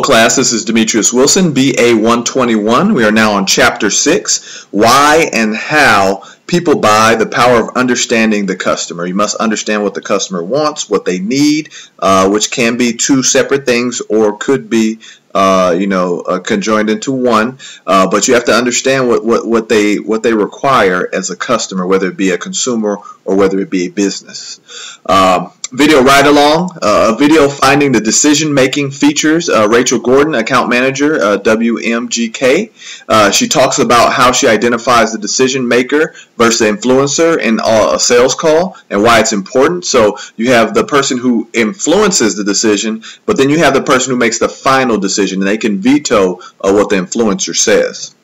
class, this is Demetrius Wilson, BA 121. We are now on Chapter 6, Why and How People Buy, the Power of Understanding the Customer. You must understand what the customer wants, what they need, which can be two separate things or could be conjoined into one, but you have to understand what they require as a customer, whether it be a consumer or whether it be a business. Video ride along, a video finding the decision-making features. Rachel Gordon, account manager, WMGK. She talks about how she identifies the decision maker versus the influencer in a sales call and why it's important. So you have the person who influences the decision, but then you have the person who makes the final decision, and they can veto what the influencer says.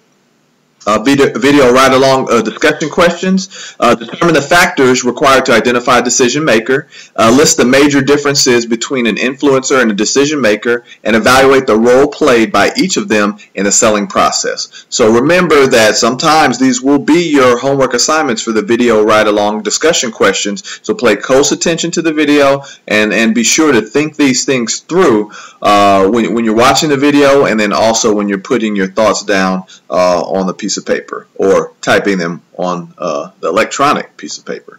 Video ride along discussion questions. Determine the factors required to identify a decision maker. List the major differences between an influencer and a decision maker, and evaluate the role played by each of them in the selling process. So remember that sometimes these will be your homework assignments for the video ride along discussion questions. So pay close attention to the video and be sure to think these things through when you're watching the video, and then also when you're putting your thoughts down on the piece of paper or typing them on the electronic piece of paper.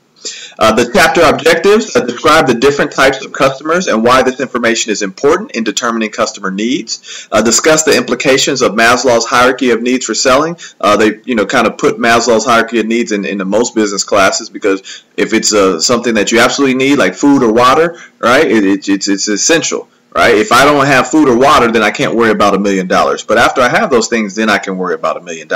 The chapter objectives describe the different types of customers and why this information is important in determining customer needs. Discuss the implications of Maslow's hierarchy of needs for selling. They kind of put Maslow's hierarchy of needs into most business classes, because if it's something that you absolutely need, like food or water, right, it's essential. Right? If I don't have food or water, then I can't worry about $1 million. But after I have those things, then I can worry about $1 million.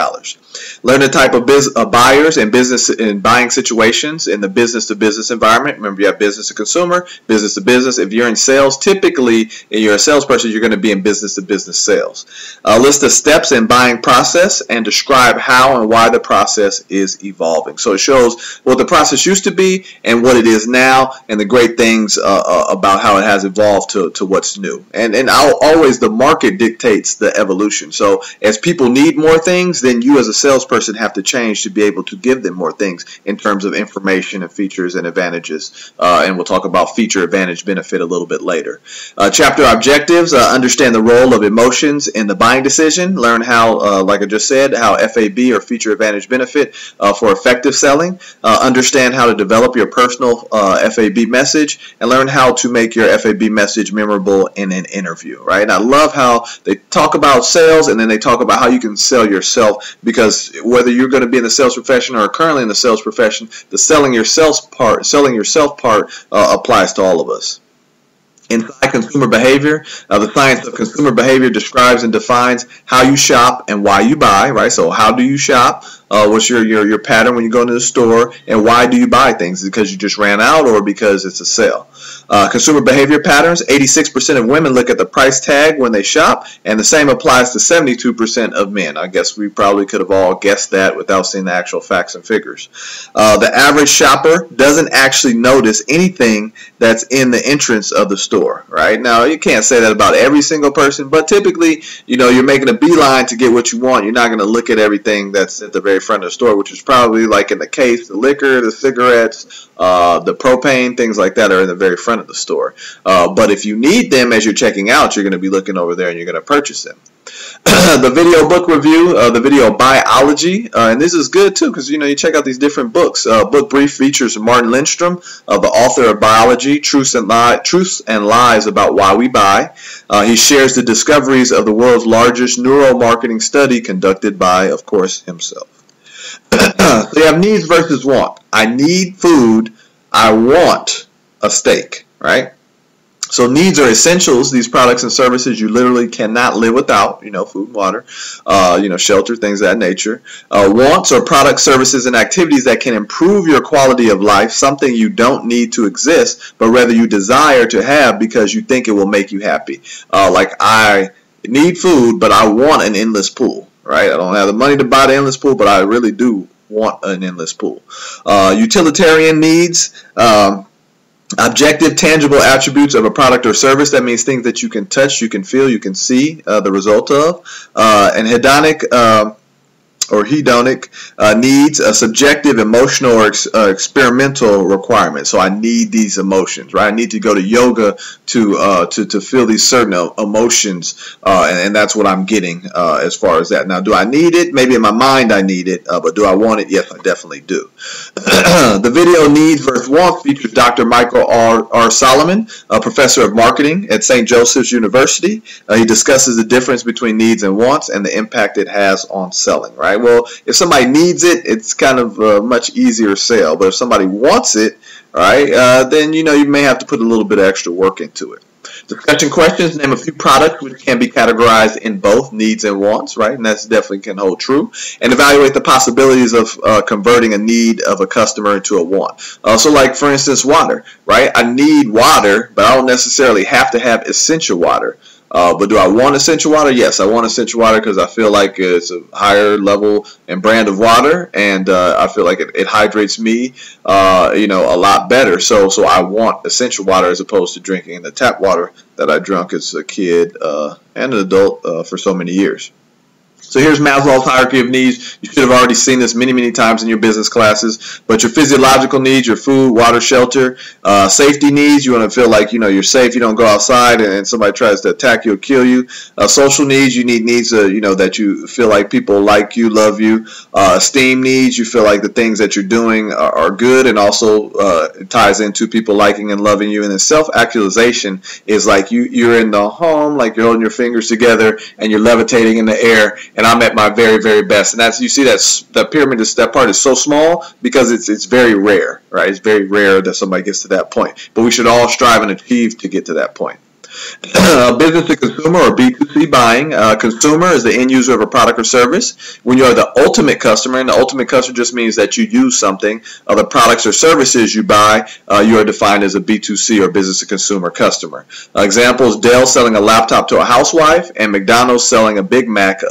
Learn the type of buyers and business and buying situations in the business-to-business environment. Remember, you have business to consumer, business to business. If you're in sales, typically, if you're a salesperson, you're going to be in business-to-business sales. List the steps in buying process and describe how and why the process is evolving. So it shows what the process used to be and what it is now, and the great things about how it has evolved to what's new. And always the market dictates the evolution. So as people need more things, then you as a salesperson have to change to be able to give them more things in terms of information and features and advantages. And we'll talk about feature, advantage, benefit a little bit later. Chapter objectives, understand the role of emotions in the buying decision. Learn how, like I just said, how FAB or feature, advantage, benefit for effective selling. Understand how to develop your personal FAB message, and learn how to make your FAB message memorable in an interview, right? And I love how they talk about sales, and then they talk about how you can sell yourself, because whether you're going to be in the sales profession or currently in the sales profession, the selling yourself part applies to all of us. Inside consumer behavior, the science of consumer behavior describes and defines how you shop and why you buy, right? So how do you shop? What's your pattern when you go into the store, and why do you buy things? Is it because you just ran out, or because it's a sale? Consumer behavior patterns, 86% of women look at the price tag when they shop, and the same applies to 72% of men. I guess we probably could have all guessed that without seeing the actual facts and figures. The average shopper doesn't actually notice anything that's in the entrance of the store, right? Now, you can't say that about every single person, but typically, you're making a beeline to get what you want. You're not going to look at everything that's at the very front of the store, which is probably like in the case, the liquor, the cigarettes, the propane, things like that are in the very front of the store. But if you need them as you're checking out, you're going to be looking over there and you're going to purchase them. The video book review, the video biology, and this is good too, because you check out these different books. Book brief features Martin Lindstrom, the author of Biology, Truths and Lies About Why We Buy. He shares the discoveries of the world's largest neuromarketing study conducted by, of course, himself. So you have needs versus want. I need food. I want a steak, right? So needs are essentials. These products and services you literally cannot live without, food and water, shelter, things of that nature. Wants are products, services, and activities that can improve your quality of life, something you don't need to exist, but rather you desire to have because you think it will make you happy. Like I need food, but I want an endless pool, right? I don't have the money to buy the endless pool, but I really do want an endless pool. Utilitarian needs, objective, tangible attributes of a product or service. That means things that you can touch, you can feel, you can see the result of. And hedonic or hedonic needs, a subjective, emotional, or experimental requirement. So I need these emotions, right? I need to go to yoga to feel these certain emotions, and that's what I'm getting as far as that. Now, do I need it? Maybe in my mind I need it, but do I want it? Yes, I definitely do. The video Needs versus Wants features Dr. Michael R. Solomon, a professor of marketing at St. Joseph's University. He discusses the difference between needs and wants and the impact it has on selling, right? Well, if somebody needs it, it's kind of a much easier sale. But if somebody wants it, right, then, you may have to put a little bit of extra work into it. Discussion questions: name a few products which can be categorized in both needs and wants, right? And that's definitely can hold true. And evaluate the possibilities of converting a need of a customer into a want. So like, for instance, water, right? I need water, but I don't necessarily have to have essential water. But do I want essential water? Yes, I want essential water because I feel like it's a higher level and brand of water, and I feel like it hydrates me, a lot better. So I want essential water as opposed to drinking the tap water that I drank as a kid and an adult for so many years. So here's Maslow's hierarchy of needs. You should have already seen this many, many times in your business classes. But your physiological needs, your food, water, shelter, safety needs, you want to feel like, you're safe. You don't go outside and somebody tries to attack you or kill you. Social needs, you need needs, that you feel like people like you, love you. Esteem needs, you feel like the things that you're doing are good, and also it ties into people liking and loving you. And then self-actualization is like you're in the home, like you're holding your fingers together and you're levitating in the air, and I'm at my very, very best. And that's, you see that pyramid, that part is so small because it's very rare, right? It's very rare that somebody gets to that point. But we should all strive and achieve to get to that point. Business to consumer, or B2C buying. Consumer is the end user of a product or service. When you are the ultimate customer, and the ultimate customer just means that you use something, the products or services you buy, you are defined as a B2C, or business to consumer customer. Examples: Dell selling a laptop to a housewife, and McDonald's selling a Big Mac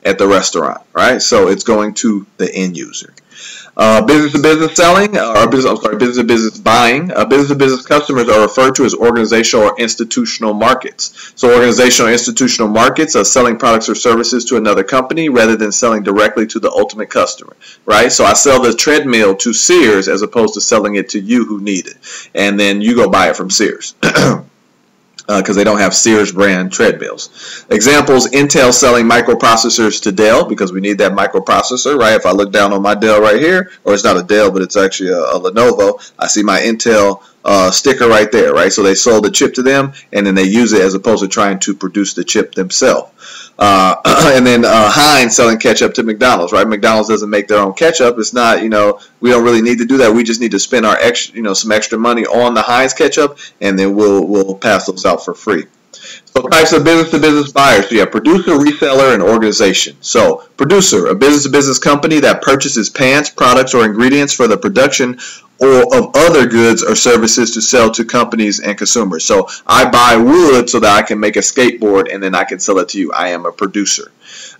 at the restaurant, right? So it's going to the end user. Business to business selling, or business to business buying. Business to business customers are referred to as organizational or institutional markets. So organizational or institutional markets are selling products or services to another company rather than selling directly to the ultimate customer, right? So I sell the treadmill to Sears as opposed to selling it to you who need it, and then you go buy it from Sears. Because they don't have Sears brand treadmills. Examples: Intel selling microprocessors to Dell, because we need that microprocessor, right? If I look down on my Dell right here, or it's not a Dell, but it's actually a Lenovo, I see my Intel sticker right there, right? So they sold the chip to them, and then they use it as opposed to trying to produce the chip themselves. And then Heinz selling ketchup to McDonald's, right? McDonald's doesn't make their own ketchup. It's not, we don't really need to do that. We just need to spend our some extra money on the Heinz ketchup, and then we'll pass those out for free. So types of business-to-business buyers. So you have producer, reseller, and organization. So producer, a business-to-business company that purchases pants, products, or ingredients for the production or of other goods or services to sell to companies and consumers. So I buy wood so that I can make a skateboard and then I can sell it to you. I am a producer.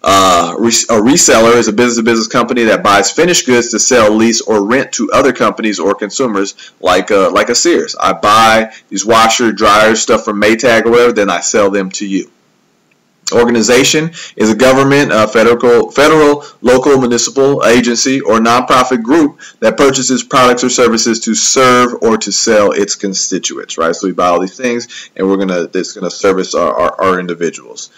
A reseller is a business-to-business company that buys finished goods to sell, lease, or rent to other companies or consumers, like a Sears. I buy these washer, dryers, stuff from Maytag or whatever, then I sell them to you. Organization is a government, federal, local, municipal agency, or nonprofit group that purchases products or services to serve or to sell its constituents, right? So we buy all these things, and it's gonna service our individuals.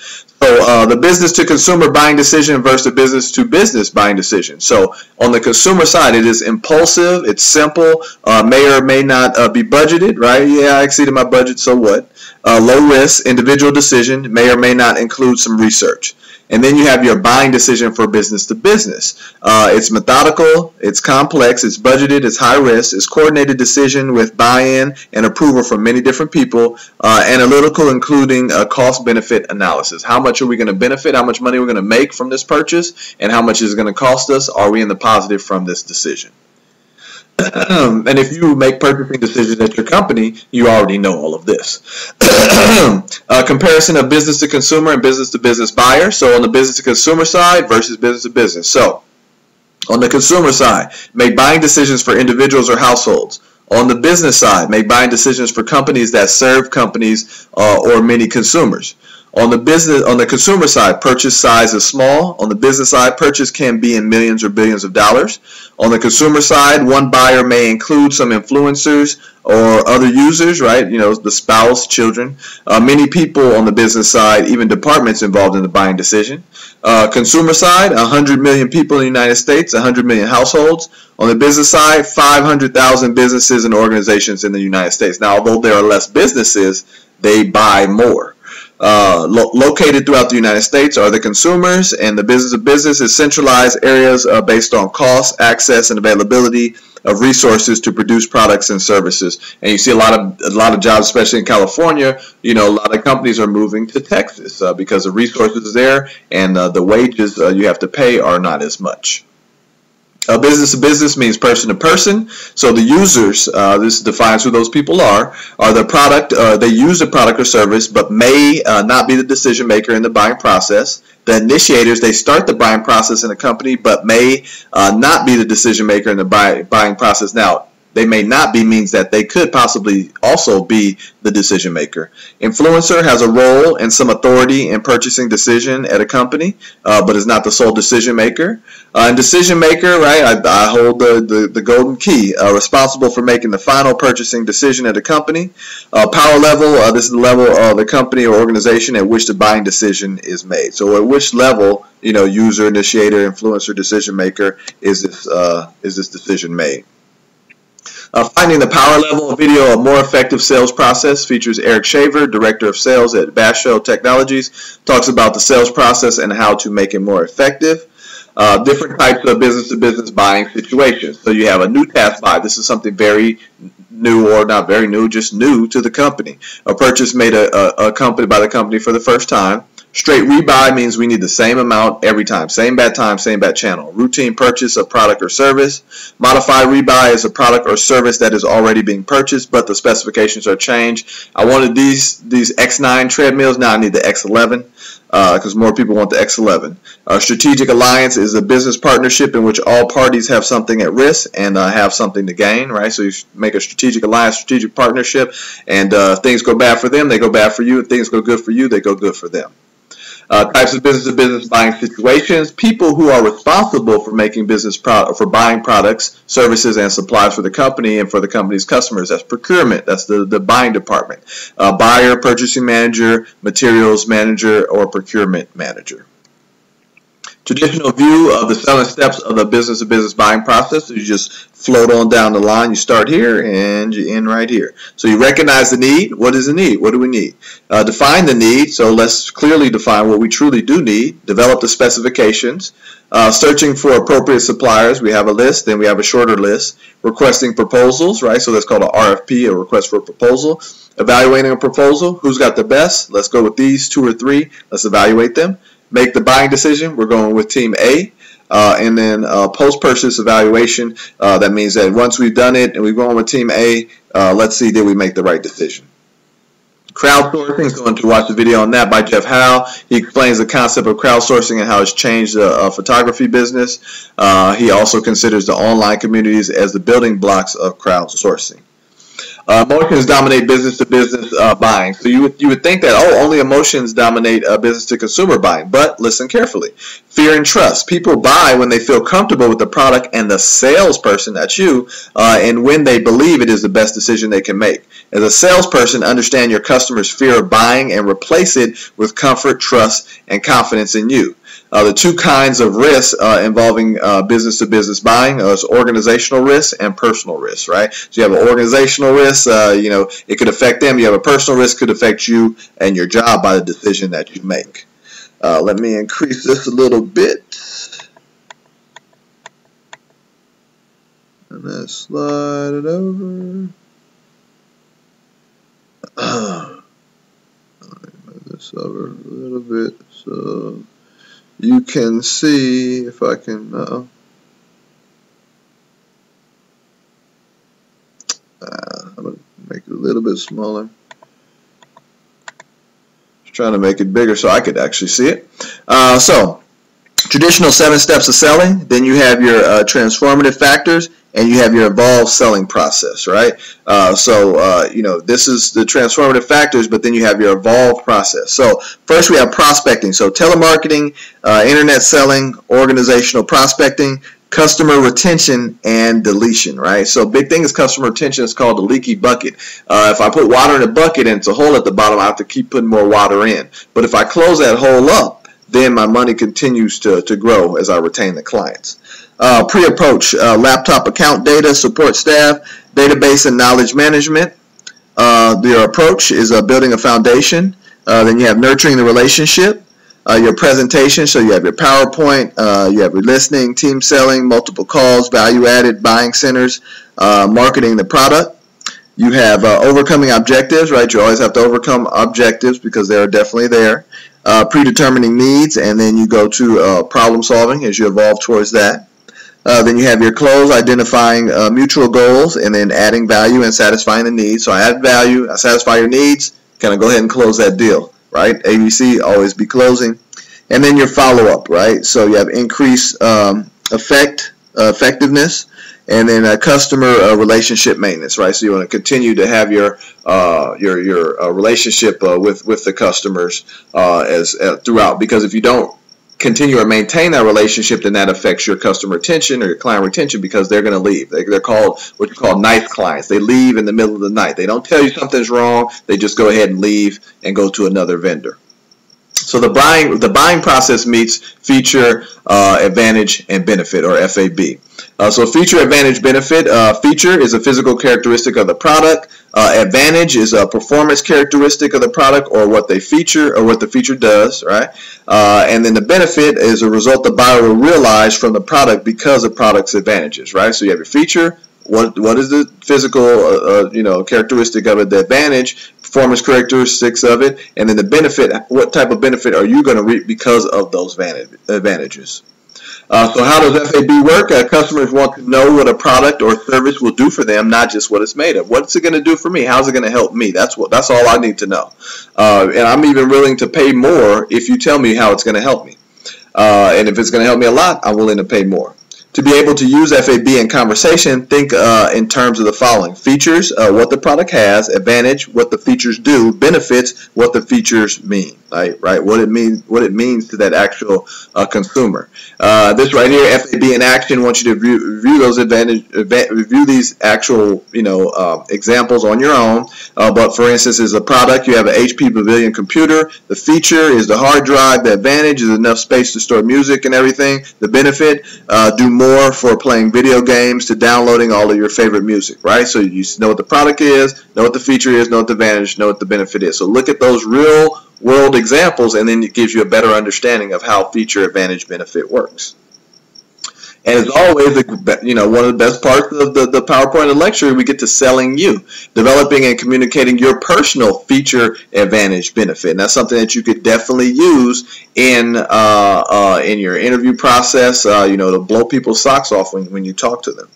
So the business to consumer buying decision versus the business to business buying decision. So on the consumer side, it is impulsive, it's simple, may or may not be budgeted, right? Yeah, I exceeded my budget, so what? Low risk, individual decision, may or may not include some research. And then you have your buying decision for business to business. It's methodical, it's complex, it's budgeted, it's high risk, it's coordinated decision with buy-in and approval from many different people, analytical, including a cost-benefit analysis. How much are we going to benefit? How much money are we going to make from this purchase? And how much is it going to cost us? Are we in the positive from this decision? And if you make purchasing decisions at your company, you already know all of this. Comparison of business to consumer and business to business buyer. So on the business to consumer side versus business to business. So on the consumer side, make buying decisions for individuals or households. On the business side, make buying decisions for companies that serve companies or many consumers. On the consumer side, purchase size is small. On the business side, purchase can be in millions or billions of dollars. On the consumer side, one buyer may include some influencers or other users, right? You know, the spouse, children. Many people on the business side, even departments involved in the buying decision. Consumer side, 100 million people in the United States, 100 million households. On the business side, 500,000 businesses and organizations in the United States. Now, although there are less businesses, they buy more. Located throughout the United States are the consumers, and the business of business is centralized areas based on cost, access, and availability of resources to produce products and services. And you see a lot of jobs, especially in California. You know, a lot of companies are moving to Texas because the resources are there, and the wages you have to pay are not as much. Business to business means person to person. So the users, this defines who those people are the product, they use the product or service, but may not be the decision maker in the buying process. The initiators, they start the buying process in a company, but may not be the decision maker in the buying process. Now, they may not be means that they could possibly also be the decision maker. Influencer has a role and some authority in purchasing decision at a company, but is not the sole decision maker. And decision maker, right, I hold the golden key, responsible for making the final purchasing decision at a company. Power level, this is the level of the company or organization at which the buying decision is made. So at which level, you know, user, initiator, influencer, decision maker is this decision made? Finding the Power Level, a video, A More Effective Sales Process, features Eric Shaver, Director of Sales at Basho Technologies, talks about the sales process and how to make it more effective. Different types of business-to-business buying situations. So you have a new task buy. This is something very new, or not very new, just new to the company. A purchase made by the company for the first time. Straight rebuy means we need the same amount every time, same bad time, same bad channel. Routine purchase of product or service. Modified rebuy is a product or service that is already being purchased, but the specifications are changed. I wanted these X9 treadmills, now I need the X11 because more people want the X11. Strategic alliance is a business partnership in which all parties have something at risk and have something to gain, right? So you make a strategic alliance, strategic partnership, and if things go bad for them, they go bad for you. If things go good for you, they go good for them. Types of business-to-business buying situations. People who are responsible for making for buying products, services, and supplies for the company and for the company's customers. That's procurement. That's the buying department. Buyer, purchasing manager, materials manager, or procurement manager. Traditional view of the selling steps of the business-to-business buying process. So you just float on down the line. You start here and you end right here. So you recognize the need. What is the need? What do we need? Define the need. So let's clearly define what we truly do need. Develop the specifications. Searching for appropriate suppliers. We have a list. Then we have a shorter list. Requesting proposals, right? So that's called an RFP, a request for a proposal. Evaluating a proposal. Who's got the best? Let's go with these 2 or 3. Let's evaluate them. Make the buying decision. We're going with team A. And then post-purchase evaluation. That means that once we've done it and we've gone with team A, let's see, did we make the right decision? Crowdsourcing, going to watch the video on that by Jeff Howe. He explains the concept of crowdsourcing and how it's changed the photography business. He also considers the online communities as the building blocks of crowdsourcing. Emotions dominate business-to-business buying. So you would think that, oh, only emotions dominate business-to-consumer buying. But listen carefully. Fear and trust. People buy when they feel comfortable with the product and the salesperson, that's you, and when they believe it is the best decision they can make. As a salesperson, understand your customer's fear of buying and replace it with comfort, trust, and confidence in you. The 2 kinds of risks involving business-to-business buying is organizational risk and personal risk, right? So you have an organizational risk, you know, it could affect them. You have a personal risk, could affect you and your job by the decision that you make. Let me increase this a little bit. And then slide it over. Let me move this over a little bit so you can see if I can I'm going to make it a little bit smaller. Just trying to make it bigger so I could actually see it. So traditional 7 steps of selling. Then you have your transformative factors and you have your involved selling process, right? This is the transformative factors, but then you have your evolved process. So first we have prospecting. So telemarketing, internet selling, organizational prospecting, customer retention, and deletion, right? So big thing is customer retention. It's called the leaky bucket. If I put water in a bucket and it's a hole at the bottom, I have to keep putting more water in. But if I close that hole up, then my money continues to grow as I retain the clients. Pre-approach, laptop account data, support staff, database and knowledge management. Your approach is building a foundation. Then you have nurturing the relationship. Your presentation, so you have your PowerPoint, you have your listening, team selling, multiple calls, value-added, buying centers, marketing the product. You have overcoming objectives, right? You always have to overcome objectives because they are definitely there. Predetermining needs, and then you go to problem solving as you evolve towards that. Then you have your close, identifying mutual goals, and then adding value and satisfying the needs. So I add value, I satisfy your needs, kind of go ahead and close that deal, right? ABC, always be closing. And then your follow-up, right? So you have increased effectiveness, and then customer relationship maintenance, right? So you want to continue to have your relationship with the customers throughout, because if you don't continue or maintain that relationship, then that affects your customer retention or your client retention, because they're going to leave. They're called what you call night clients. They leave in the middle of the night. They don't tell you something's wrong. They just go ahead and leave and go to another vendor. So the buying process meets feature, advantage, and benefit, or FAB. So feature, advantage, benefit. Feature is a physical characteristic of the product. Advantage is a performance characteristic of the product, or what they feature, or what the feature does, right? And then the benefit is a result the buyer will realize from the product because of product's advantages, right? So you have your feature. What is the physical characteristic of it? The advantage, performance characteristics of it, and then the benefit. What type of benefit are you going to reap because of those advantages? So how does FAB work? Customers want to know what a product or service will do for them, not just what it's made of. What's it going to do for me? How's it going to help me? That's all I need to know. And I'm even willing to pay more if you tell me how it's going to help me. And if it's going to help me a lot, I'm willing to pay more. To be able to use FAB in conversation, think in terms of the following: features, what the product has; advantage, what the features do; benefits, what the features mean. Right? What it means to that actual consumer. This right here, FAB in action. I want you to review those review these actual examples on your own. But for instance, as a product, you have an HP Pavilion computer. The feature is the hard drive. The advantage is enough space to store music and everything. The benefit, do more for playing video games to downloading all of your favorite music, right? So you know what the product is, know what the feature is, know what the advantage, know what the benefit is. So look at those real world examples, and then it gives you a better understanding of how feature, advantage, benefit works. And as always, one of the best parts of the PowerPoint and lecture, we get to selling you, developing and communicating your personal feature, advantage, benefit. And that's something that you could definitely use in your interview process, to blow people's socks off when you talk to them.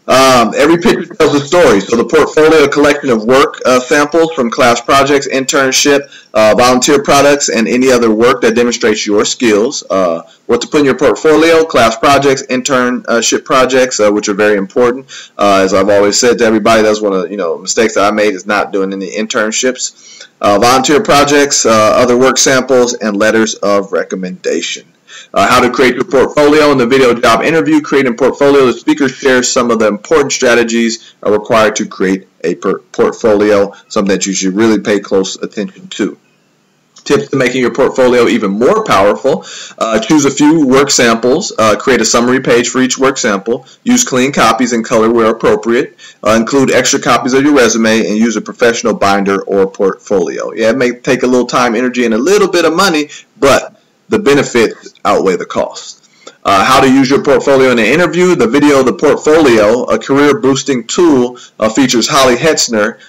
Every picture tells a story. So the portfolio, a collection of work samples from class projects, internship, volunteer products, and any other work that demonstrates your skills. What to put in your portfolio: class projects, internship projects, which are very important. As I've always said to everybody, that's one of the mistakes that I made, is not doing any internships. Volunteer projects, other work samples, and letters of recommendation. How to create your portfolio. In the video job interview, creating a portfolio, the speaker shares some of the important strategies required to create a portfolio, something that you should really pay close attention to. Tips to making your portfolio even more powerful: choose a few work samples, create a summary page for each work sample, use clean copies in color where appropriate, include extra copies of your resume, and use a professional binder or portfolio. Yeah, it may take a little time, energy, and a little bit of money, but the benefits outweigh the cost. How to use your portfolio in an interview. The video, The Portfolio, a career-boosting tool, features Holly Hetzner,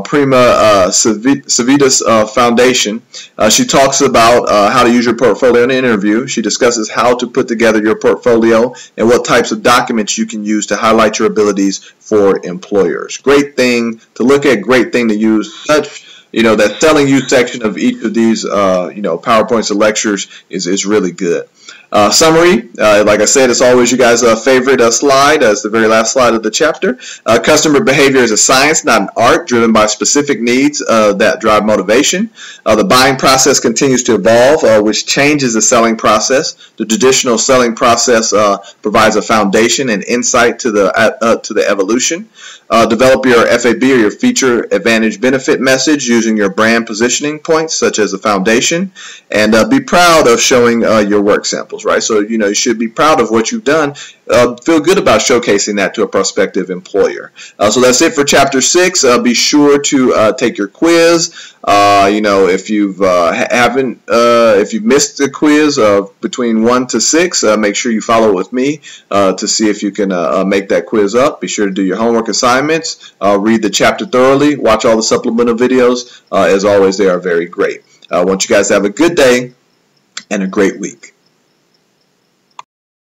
Prima Civitas Foundation. She talks about how to use your portfolio in an interview. She discusses how to put together your portfolio and what types of documents you can use to highlight your abilities for employers. Great thing to look at, great thing to use. Such that selling you section of each of these, PowerPoints or lectures is really good. Summary, like I said, it's always you guys' favorite slide. It's the very last slide of the chapter. Customer behavior is a science, not an art, driven by specific needs that drive motivation. The buying process continues to evolve, which changes the selling process. The traditional selling process provides a foundation and insight to the evolution. Develop your FAB, or your feature advantage benefit message, using your brand positioning points such as a foundation, and be proud of showing your work samples, right? So you should be proud of what you've done. Feel good about showcasing that to a prospective employer. So that's it for chapter 6. Be sure to take your quiz. If you've if you've missed the quiz between 1 to 6, make sure you follow with me to see if you can make that quiz up. Be sure to do your homework assignments, read the chapter thoroughly, watch all the supplemental videos. As always, they are very great. I want you guys to have a good day and a great week.